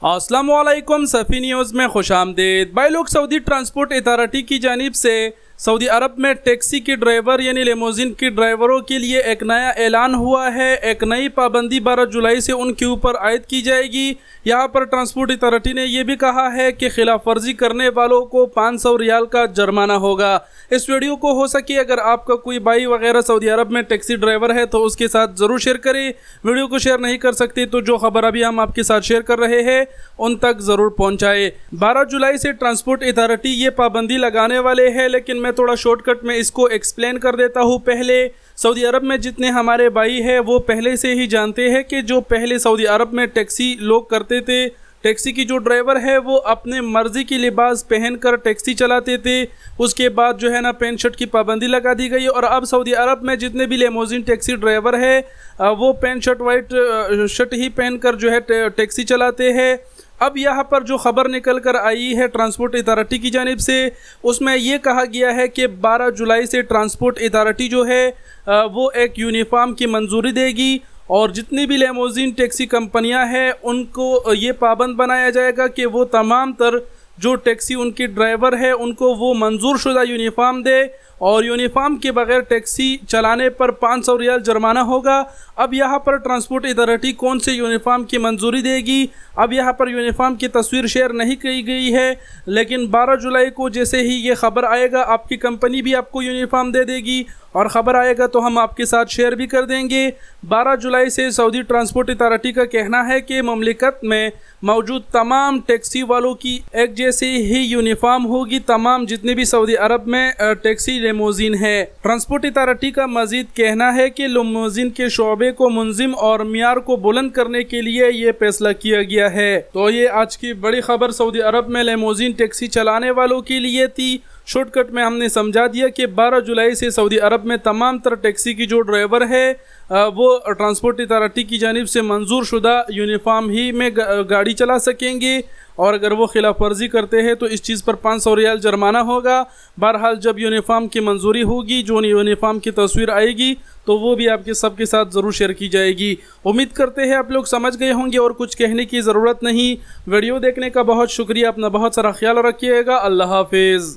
अस्सलामुअलैकुम सफ़ी न्यूज़ में खुशामदीद। भाई लोग, सऊदी ट्रांसपोर्ट अथॉरिटी की जानिब से सऊदी अरब में टैक्सी के ड्राइवर यानी लेमोजिन के ड्राइवरों के लिए एक नया ऐलान हुआ है। एक नई पाबंदी 12 जुलाई से उनके ऊपर आयद की जाएगी। यहाँ पर ट्रांसपोर्ट अथॉरिटी ने यह भी कहा है कि खिलाफ वर्जी करने वालों को 500 रियाल का जुर्माना होगा। इस वीडियो को हो सके अगर आपका कोई भाई वगैरह सऊदी अरब में टैक्सी ड्राइवर है तो उसके साथ ज़रूर शेयर करें। वीडियो को शेयर नहीं कर सकते तो जो खबर अभी हम आपके साथ शेयर कर रहे हैं उन तक ज़रूर पहुँचाए। 12 जुलाई से ट्रांसपोर्ट अथॉरिटी ये पाबंदी लगाने वाले हैं, लेकिन मैं थोड़ा शॉर्टकट में इसको एक्सप्लेन कर देता हूँ। पहले सऊदी अरब में जितने हमारे भाई हैं वो पहले से ही जानते हैं कि जो पहले सऊदी अरब में टैक्सी लोग करते थे, टैक्सी की जो ड्राइवर है वो अपने मर्ज़ी की लिबास पहनकर टैक्सी चलाते थे। उसके बाद जो है ना पैंट शर्ट की पाबंदी लगा दी गई और अब सऊदी अरब में जितने भी लेमोजिन टैक्सी ड्राइवर है वो पैंट शर्ट वाइट शर्ट ही पहनकर जो है टैक्सी चलाते हैं। अब यहाँ पर जो ख़बर निकल कर आई है ट्रांसपोर्ट अथॉरिटी की जानिब से, उसमें ये कहा गया है कि 12 जुलाई से ट्रांसपोर्ट अथॉरिटी जो है वो एक यूनिफॉर्म की मंजूरी देगी और जितनी भी लेमोजिन टैक्सी कंपनियां हैं उनको ये पाबंद बनाया जाएगा कि वो तमाम तर जो टैक्सी उनके ड्राइवर है उनको वो मंजूर शुदा यूनिफॉर्म दे और यूनिफॉर्म के बगैर टैक्सी चलाने पर 500 रियाल जुर्माना होगा। अब यहाँ पर ट्रांसपोर्ट अथॉरिटी कौन से यूनिफॉर्म की मंजूरी देगी, अब यहाँ पर यूनिफॉर्म की तस्वीर शेयर नहीं की गई है, लेकिन 12 जुलाई को जैसे ही ये ख़बर आएगा आपकी कंपनी भी आपको यूनिफॉर्म दे देगी और ख़बर आएगा तो हम आपके साथ शेयर भी कर देंगे। 12 जुलाई से सऊदी ट्रांसपोर्ट अथॉरिटी का कहना है कि ममलिकत में मौजूद तमाम टैक्सी वालों की एक जैसी ही यूनिफॉर्म होगी, तमाम जितने भी सऊदी अरब में टैक्सी लेमोजिन है। ट्रांसपोर्ट अथॉरिटी का मजीद कहना है कि लेमोजिन के शोबे को मुंजिम और मियार को बुलंद करने के लिए ये फैसला किया गया है। तो ये आज की बड़ी खबर सऊदी अरब में लेमोजिन टैक्सी चलाने वालों के लिए थी। शॉर्टकट में हमने समझा दिया कि 12 जुलाई से सऊदी अरब में तमाम तरह टैक्सी की जो ड्राइवर है वो ट्रांसपोर्ट अथॉरिटी की जानिब से मंजूर शुदा यूनिफॉर्म ही में गाड़ी चला सकेंगे और अगर वो खिलाफ वर्जी करते हैं तो इस चीज़ पर 500 रियाल जुर्माना होगा। बहरहाल जब यूनिफॉर्म की मंजूरी होगी, जो यूनिफॉर्म की तस्वीर आएगी तो वो भी आपके सबके साथ ज़रूर शेयर की जाएगी। उम्मीद करते हैं आप लोग समझ गए होंगे और कुछ कहने की ज़रूरत नहीं। वीडियो देखने का बहुत शुक्रिया। अपना बहुत सारा ख्याल रखिएगा। अल्लाह हाफिज़।